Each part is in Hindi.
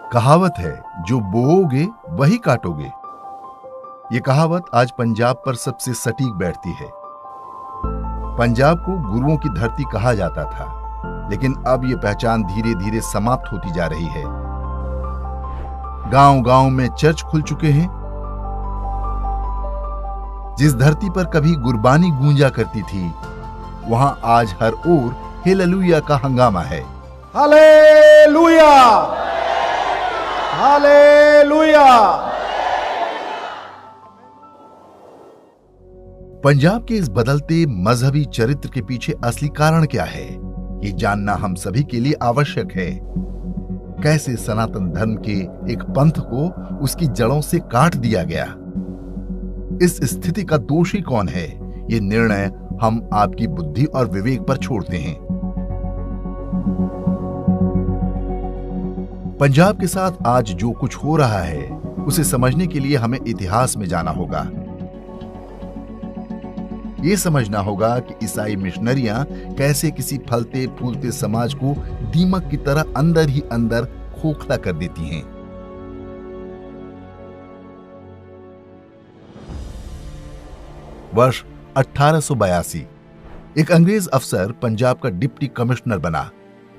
कहावत है, जो बोओगे वही काटोगे। ये कहावत आज पंजाब पर सबसे सटीक बैठती है। पंजाब को गुरुओं की धरती कहा जाता था, लेकिन अब ये पहचान धीरे धीरे समाप्त होती जा रही है। गांव-गांव में चर्च खुल चुके हैं। जिस धरती पर कभी गुरबानी गूंजा करती थी, वहां आज हर ओर हालेलुया का हंगामा है। Hallelujah, hallelujah. पंजाब के इस बदलते मजहबी चरित्र के पीछे असली कारण क्या है, ये जानना हम सभी के लिए आवश्यक है। कैसे सनातन धर्म के एक पंथ को उसकी जड़ों से काट दिया गया? इस स्थिति का दोषी कौन है? ये निर्णय हम आपकी बुद्धि और विवेक पर छोड़ते हैं। पंजाब के साथ आज जो कुछ हो रहा है, उसे समझने के लिए हमें इतिहास में जाना होगा। ये समझना होगा कि ईसाई मिशनरियां कैसे किसी फलते फूलते समाज को दीमक की तरह अंदर ही अंदर खोखला कर देती हैं। वर्ष 1882 एक अंग्रेज अफसर पंजाब का डिप्टी कमिश्नर बना।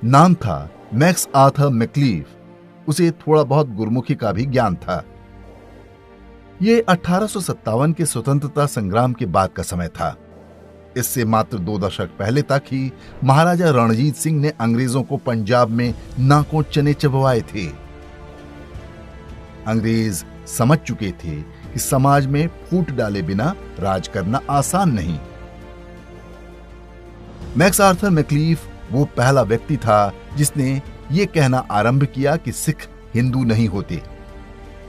नाम था मैक्स आर्थर मैक्लीफ। उसे थोड़ा बहुत गुरमुखी का भी ज्ञान था। ये 1857 के स्वतंत्रता संग्राम के बाद का समय था। इससे मात्र 2 दशक पहले तक ही महाराजा रणजीत सिंह ने अंग्रेजों को पंजाब में नाकों चने चबवाए थे। अंग्रेज समझ चुके थे कि समाज में फूट डाले बिना राज करना आसान नहीं। मैक्स आर्थर मैक्लीफ वो पहला व्यक्ति था जिसने ये कहना आरंभ किया कि सिख हिंदू नहीं होते।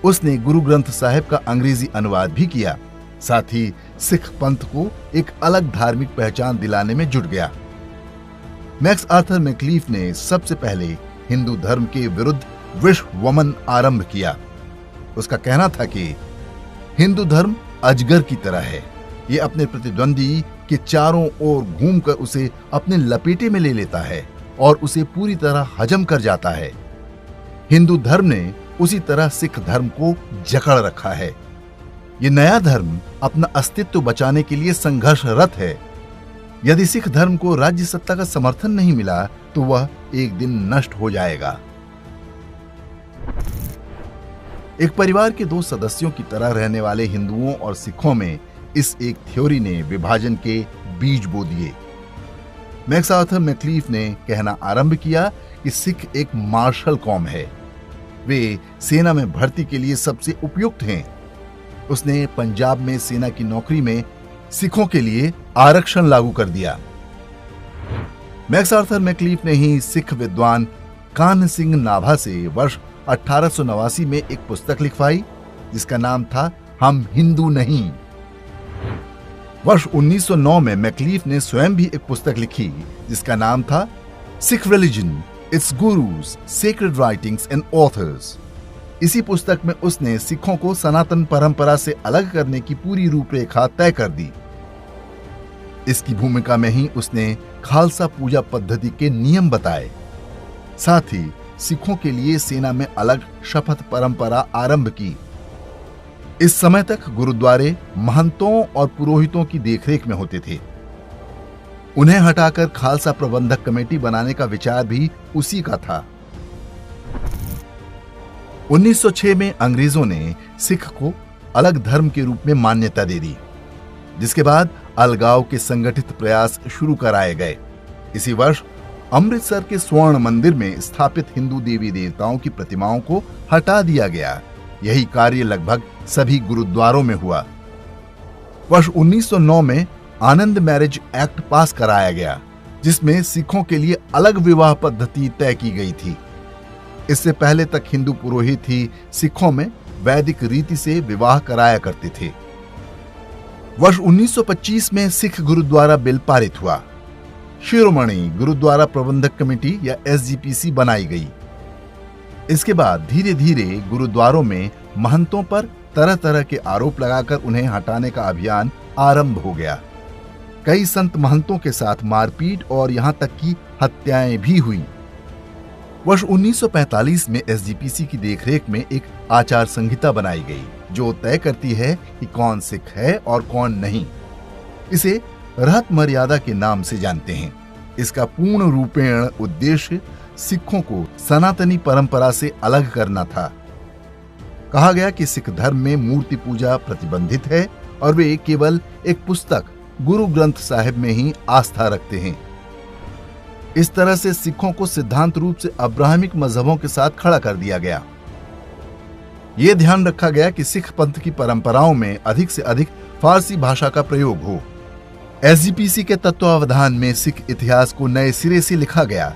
उसने गुरु ग्रंथ साहिब का अंग्रेजी अनुवाद भी किया। साथ ही सिख पंथ को एक अलग धार्मिक पहचान दिलाने में जुट गया। मैक्स आर्थर मैक्लीफ ने सबसे पहले हिंदू धर्म के विरुद्ध विश्व वमन आरंभ किया। उसका कहना था कि हिंदू धर्म अजगर की तरह है। ये अपने प्रतिद्वंदी के चारों ओर घूमकर उसे अपने लपेटे में ले लेता है और उसे पूरी तरह हजम कर जाता है। हिंदू धर्म ने उसी तरह सिख धर्म को जकड़ रखा है। ये नया धर्म अपना अस्तित्व बचाने के लिए संघर्षरत है। यदि सिख धर्म को राज्य सत्ता का समर्थन नहीं मिला तो वह एक दिन नष्ट हो जाएगा। एक परिवार के 2 सदस्यों की तरह रहने वाले हिंदुओं और सिखों में इस एक थ्योरी ने विभाजन के बीज बो दिए। मैक्स आर्थर मैक्लीफ ने कहना आरंभ किया कि सिख एक मार्शल कौम है। वे सेना में भर्ती के लिए सबसे उपयुक्त हैं। उसने पंजाब में सेना की नौकरी में सिखों के लिए आरक्षण लागू कर दिया। मैक्स आर्थर मैक्लीफ ने ही सिख विद्वान कान्ह सिंह नाभा से वर्ष 1889 में एक पुस्तक लिखवाई जिसका नाम था हम हिंदू नहीं। वर्ष 1909 में मैक्लीफ ने स्वयं भी एक पुस्तक लिखी जिसका नाम था Sikh religion, it's gurus, sacred writings and authors. इसी पुस्तक में उसने सिखों को सनातन परंपरा से अलग करने की पूरी रूपरेखा तय कर दी। इसकी भूमिका में ही उसने खालसा पूजा पद्धति के नियम बताए। साथ ही सिखों के लिए सेना में अलग शपथ परंपरा आरंभ की। इस समय तक गुरुद्वारे महंतों और पुरोहितों की देखरेख में होते थे। उन्हें हटाकर खालसा प्रबंधक कमेटी बनाने का विचार भी उसी का था। 1906 में अंग्रेजों ने सिख को अलग धर्म के रूप में मान्यता दे दी, जिसके बाद अलगाव के संगठित प्रयास शुरू कराए गए। इसी वर्ष अमृतसर के स्वर्ण मंदिर में स्थापित हिंदू देवी देवताओं की प्रतिमाओं को हटा दिया गया। यही कार्य लगभग सभी गुरुद्वारों में हुआ। वर्ष 1909 में आनंद मैरिज एक्ट पास कराया गया, जिसमें सिखों के लिए अलग विवाह पद्धति तय की गई थी। इससे पहले तक हिंदू पुरोहित ही सिखों में वैदिक रीति से विवाह कराया करते थे। वर्ष 1925 में सिख गुरुद्वारा बिल पारित हुआ। शिरोमणि गुरुद्वारा प्रबंधक कमेटी या SGPC बनाई गई। इसके बाद धीरे धीरे गुरुद्वारों में महंतों पर तरह तरह के आरोप लगाकर उन्हें हटाने का अभियान आरंभ हो गया। कई संत महंतों के साथ मारपीट और यहां तक कि हत्याएं भी हुई। वर्ष 1945 में एसजीपीसी की देखरेख में एक आचार संहिता बनाई गई जो तय करती है कि कौन सिख है और कौन नहीं। इसे रहत मर्यादा के नाम से जानते हैं। इसका पूर्ण रूपेण उद्देश्य सिखों को सनातनी परंपरा से अलग करना था। कहा गया कि सिख धर्म में मूर्ति पूजा प्रतिबंधित है और वे केवल एक पुस्तक गुरु ग्रंथ साहिब में ही आस्था रखते हैं। इस तरह से सिखों को सिद्धांत रूप से अब्राहमिक मजहबों के साथ खड़ा कर दिया गया। यह ध्यान रखा गया कि सिख पंथ की परंपराओं में अधिक से अधिक फारसी भाषा का प्रयोग हो। एसजीपीसी के तत्वावधान में सिख इतिहास को नए सिरे से लिखा गया।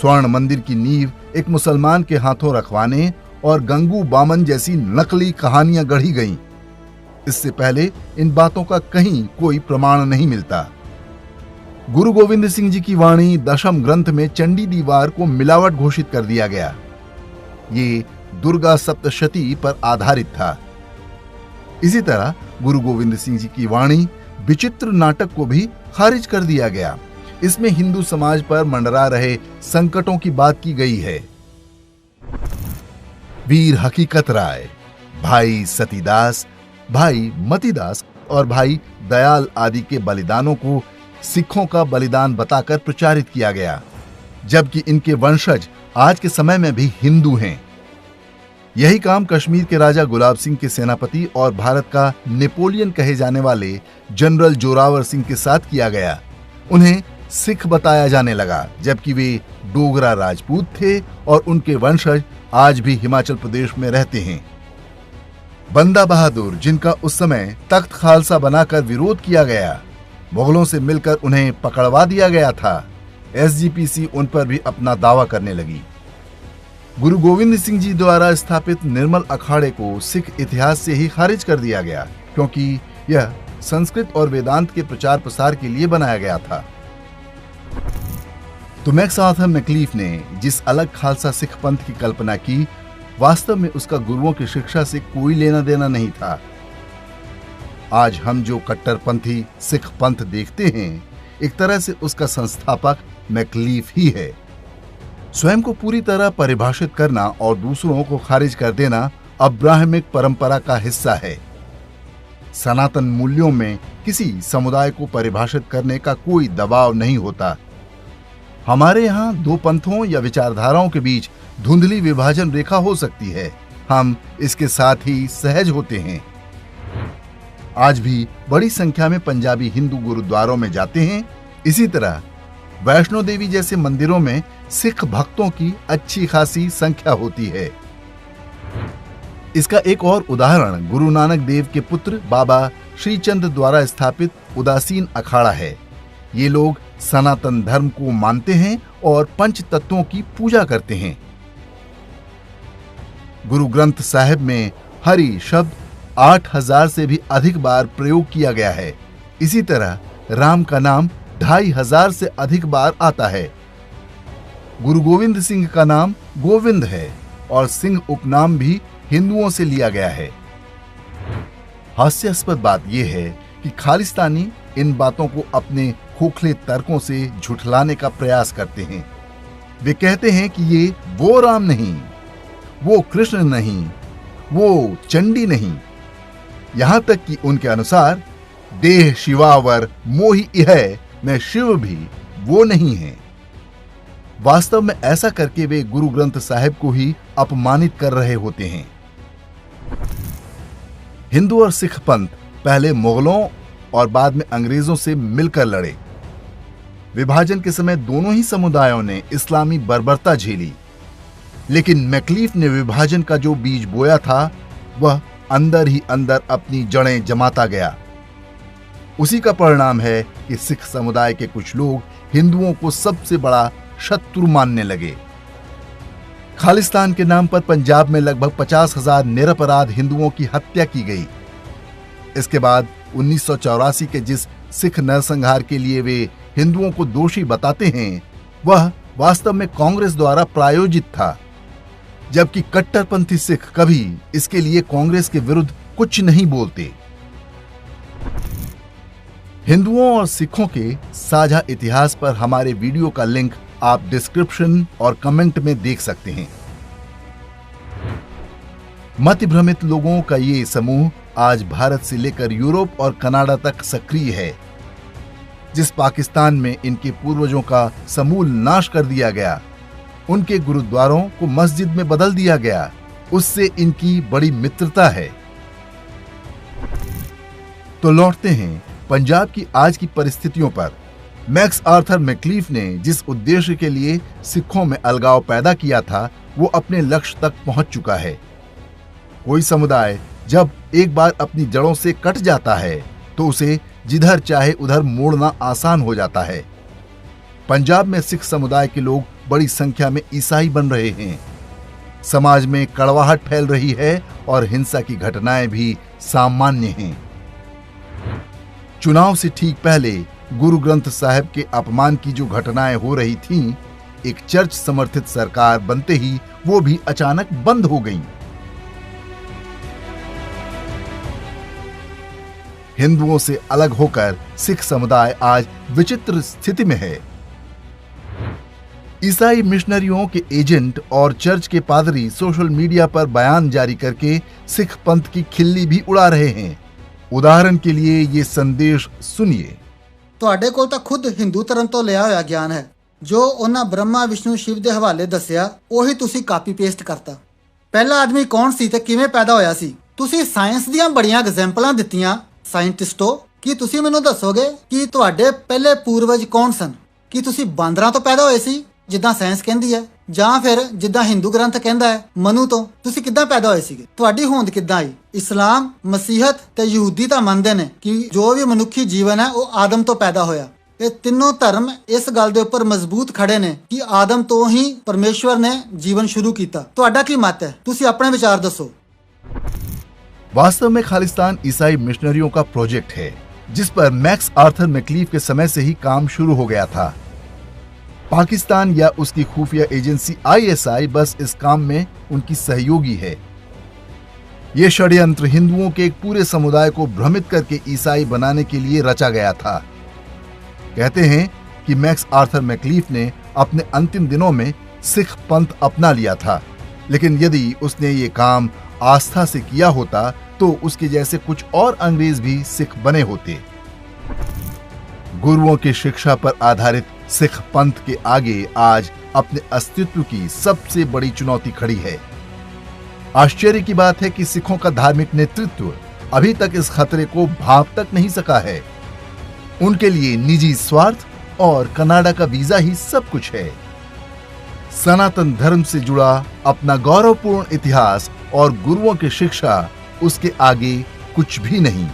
स्वर्ण मंदिर की नींव एक मुसलमान के हाथों रखवाने और गंगू बामन जैसी नकली कहानियां गढ़ी गईं। इससे पहले इन बातों का कहीं कोई प्रमाण नहीं मिलता। गुरु गोविंद सिंह जी की वाणी दशम ग्रंथ में चंडी दीवार को मिलावट घोषित कर दिया गया। ये दुर्गा सप्तशती पर आधारित था। इसी तरह गुरु गोविंद सिंह जी की वाणी विचित्र नाटक को भी खारिज कर दिया गया। इसमें हिंदू समाज पर मंडरा रहे संकटों की बात की गई है। वीर हकीकत राय, भाई सतीदास, भाई मतीदास और भाई दयाल आदि के बलिदानों को सिखों का बलिदान बताकर प्रचारित किया गया, जबकि इनके वंशज आज के समय में भी हिंदू हैं। यही काम कश्मीर के राजा गुलाब सिंह के सेनापति और भारत का नेपोलियन कहे जाने वाले जनरल जोरावर सिंह के साथ किया गया। उन्हें सिख बताया जाने लगा, जबकि वे डोगरा राजपूत थे और उनके वंशज आज भी हिमाचल प्रदेश में रहते हैं। बंदा बहादुर, जिनका उस समय तख्त खालसा बनाकर विरोध किया गया, मुगलों से मिलकर उन्हें पकड़वा दिया गया था। एसजीपीसी उन पर भी अपना दावा करने लगी। गुरु गोविंद सिंह जी द्वारा स्थापित निर्मल अखाड़े को सिख इतिहास से ही खारिज कर दिया गया, क्योंकि यह संस्कृत और वेदांत के प्रचार प्रसार के लिए बनाया गया था। तो मैक्आर्थर मैक्लीफ ने जिस अलग खालसा सिख पंथ की कल्पना की, वास्तव में उसका गुरुओं की शिक्षा से कोई लेना देना नहीं था। आज हम जो कट्टरपंथी सिख पंथ देखते हैं, एक तरह से उसका संस्थापक मैक्लीफ ही है। स्वयं को पूरी तरह परिभाषित करना और दूसरों को खारिज कर देना अब्राहमिक परंपरा का हिस्सा है। सनातन मूल्यों में किसी समुदाय को परिभाषित करने का कोई दबाव नहीं होता। हमारे यहाँ दो पंथों या विचारधाराओं के बीच धुंधली विभाजन रेखा हो सकती है, हम इसके साथ ही सहज होते हैं। आज भी बड़ी संख्या में पंजाबी हिंदू गुरुद्वारों में जाते हैं। इसी तरह वैष्णो देवी जैसे मंदिरों में सिख भक्तों की अच्छी खासी संख्या होती है। इसका एक और उदाहरण गुरु नानक देव के पुत्र बाबा श्रीचंद द्वारा स्थापित उदासीन अखाड़ा है। ये लोग सनातन धर्म को मानते हैं और पंच तत्वों की पूजा करते हैं। गुरु ग्रंथ साहिब में हरि शब्द 8000 से भी अधिक बार प्रयोग किया गया है। इसी तरह राम का नाम 2500 से अधिक बार आता है। गुरु गोविंद सिंह का नाम गोविंद है और सिंह उपनाम भी हिंदुओं से लिया गया है। हास्यास्पद बात यह है कि खालिस्तानी इन बातों को अपने खोखले तर्कों से झुठलाने का प्रयास करते हैं। वे कहते हैं कि ये वो राम नहीं, वो कृष्ण नहीं, वो चंडी नहीं। यहां तक कि उनके अनुसार देह शिवावर मोहि इह में शिव भी वो नहीं है। वास्तव में ऐसा करके वे गुरु ग्रंथ साहिब को ही अपमानित कर रहे होते हैं। हिंदू और सिख पंथ पहले मुगलों और बाद में अंग्रेजों से मिलकर लड़े। विभाजन के समय दोनों ही समुदायों ने इस्लामी बर्बरता झेली, लेकिन मैक्लीफ ने विभाजन का जो बीज बोया था वह अंदर ही अंदर अपनी जड़ें जमाता गया। उसी का परिणाम है कि सिख समुदाय के कुछ लोग हिंदुओं को सबसे बड़ा शत्रु मानने लगे। खालिस्तान के नाम पर पंजाब में लगभग 50,000 निरपराध हिंदुओं की हत्या की गई। इसके बाद 1984 के जिस सिख नरसंहार के लिए वे हिंदुओं को दोषी बताते हैं, वह वास्तव में कांग्रेस द्वारा प्रायोजित था, जबकि कट्टरपंथी सिख कभी इसके लिए कांग्रेस के विरुद्ध कुछ नहीं बोलते। हिंदुओं और सिखों के साझा इतिहास पर हमारे वीडियो का लिंक आप डिस्क्रिप्शन और कमेंट में देख सकते हैं। मतिभ्रमित लोगों का ये समूह आज भारत से लेकर यूरोप और कनाडा तक सक्रिय है। जिस पाकिस्तान में इनके पूर्वजों का समूल नाश कर दिया गया, उनके गुरुद्वारों को मस्जिद में बदल दिया गया, उससे इनकी बड़ी मित्रता है। तो लौटते हैं पंजाब की आज की परिस्थितियों पर। मैक्स आर्थर मैक्लीफ ने जिस उद्देश्य के लिए सिखों में अलगाव पैदा किया था, वो अपने लक्ष्य तक पहुंच चुका है। कोई समुदाय जब एक बार अपनी जड़ों से कट जाता है तो उसे जिधर चाहे उधर मोड़ना आसान हो जाता है। पंजाब में सिख समुदाय के लोग बड़ी संख्या में ईसाई बन रहे हैं। समाज में कड़वाहट फैल रही है और हिंसा की घटनाएं भी सामान्य हैं। चुनाव से ठीक पहले गुरु ग्रंथ साहिब के अपमान की जो घटनाएं हो रही थीं, एक चर्च समर्थित सरकार बनते ही वो भी अचानक बंद हो गईं। हिंदुओं से अलग होकर सिख समुदाय आज विचित्र स्थिति में है। ईसाई मिशनरियों के एजेंट और चर्च के पादरी सोशल मीडिया पर बयान जारी करके सिख पंथ की खिल्ली भी उड़ा रहे हैं। उदाहरण के लिए ये संदेश सुनिए। ਤੁਹਾਡੇ ਕੋਲ ਤਾਂ ਖੁਦ ਹਿੰਦੂ ਧਰਮ ਤੋਂ ਲਿਆ ਹੋਇਆ ਗਿਆਨ ਹੈ। ਜੋ ਉਹਨਾਂ ਬ੍ਰਹਮਾ ਵਿਸ਼ਨੂੰ ਸ਼ਿਵ ਦੇ ਹਵਾਲੇ ਦੱਸਿਆ, ਉਹੀ ਤੁਸੀਂ ਕਾਪੀ ਪੇਸਟ ਕਰਤਾ। ਪਹਿਲਾ ਆਦਮੀ ਕੌਣ ਸੀ ਤੇ ਕਿਵੇਂ ਪੈਦਾ ਹੋਇਆ ਸੀ? ਤੁਸੀਂ ਸਾਇੰਸ ਦੀਆਂ ਬੜੀਆਂ ਐਗਜ਼ਾਮਪਲਾਂ ਦਿੱਤੀਆਂ। ਸਾਇੰਟਿਸਟੋ, ਕੀ ਤੁਸੀਂ ਮੈਨੂੰ ਦੱਸੋਗੇ ਕਿ ਤੁਹਾਡੇ ਪਹਿਲੇ ਪੂਰਵਜ ਕੌਣ ਸਨ? ਕੀ ਤੁਸੀਂ ਬਾਂਦਰਾਂ ਤੋਂ ਪੈਦਾ ਹੋਏ ਸੀ ਜਿੱਦਾਂ ਸਾਇੰਸ ਕਹਿੰਦੀ ਹੈ, ਜਾਂ ਫਿਰ ਜਿੱਦਾਂ ਹਿੰਦੂ ਗ੍ਰੰਥ ਕਹਿੰਦਾ ਹੈ ਮਨੂ ਤੋਂ? ਤੁਸੀਂ ਕਿੱਦਾਂ ਪੈਦਾ ਹੋਏ ਸੀਗੇ? ਤੁਹਾਡੀ ਹੋਂਦ ਕਿੱਦਾਂ ਆਈ? ਇਸਲਾਮ, ਮਸੀਹਤ ਤੇ ਯਹੂਦੀ ਤਾਂ ਮੰਨਦੇ ਨੇ ਕਿ ਜੋ ਵੀ ਮਨੁੱਖੀ ਜੀਵਨ ਹੈ ਉਹ ਆਦਮ ਤੋਂ ਪੈਦਾ ਹੋਇਆ। ਇਹ ਤਿੰਨੋਂ ਧਰਮ ਇਸ ਗੱਲ ਦੇ ਉੱਪਰ ਮਜ਼ਬੂਤ ਖੜੇ ਨੇ ਕਿ ਆਦਮ ਤੋਂ ਹੀ ਪਰਮੇਸ਼ਵਰ ਨੇ ਜੀਵਨ ਸ਼ੁਰੂ ਕੀਤਾ। ਤੁਹਾਡਾ ਕੀ ਮਤ ਹੈ? ਤੁਸੀਂ ਆਪਣੇ ਵਿਚਾਰ ਦੱਸੋ। वास्तव में खालिस्तान ईसाई मिशनरियों का प्रोजेक्ट है, जिस पर मैक्स आर्थर मैक्लीफ के समय से ही काम शुरू हो गया था। पाकिस्तान या उसकी खुफिया एजेंसी ISI बस इस काम में उनकी सहयोगी है। यह षड्यंत्र हिंदुओं के एक पूरे समुदाय को भ्रमित करके ईसाई बनाने के लिए रचा गया था। कहते हैं कि मैक्स आर्थर मैक्लीफ ने अपने अंतिम दिनों में सिख पंथ अपना लिया था, लेकिन यदि उसने ये काम आस्था से किया होता तो उसके जैसे कुछ और अंग्रेज भी सिख बने होते। गुरुओं की शिक्षा पर आधारित सिख पंथ के आगे आज अपने अस्तित्व की सबसे बड़ी चुनौती खड़ी है। आश्चर्य की बात है कि सिखों का धार्मिक नेतृत्व अभी तक इस खतरे को भांप तक नहीं सका है। उनके लिए निजी स्वार्थ और कनाडा का वीजा ही सब कुछ है। सनातन धर्म से जुड़ा अपना गौरवपूर्ण इतिहास और गुरुओं की शिक्षा उसके आगे कुछ भी नहीं।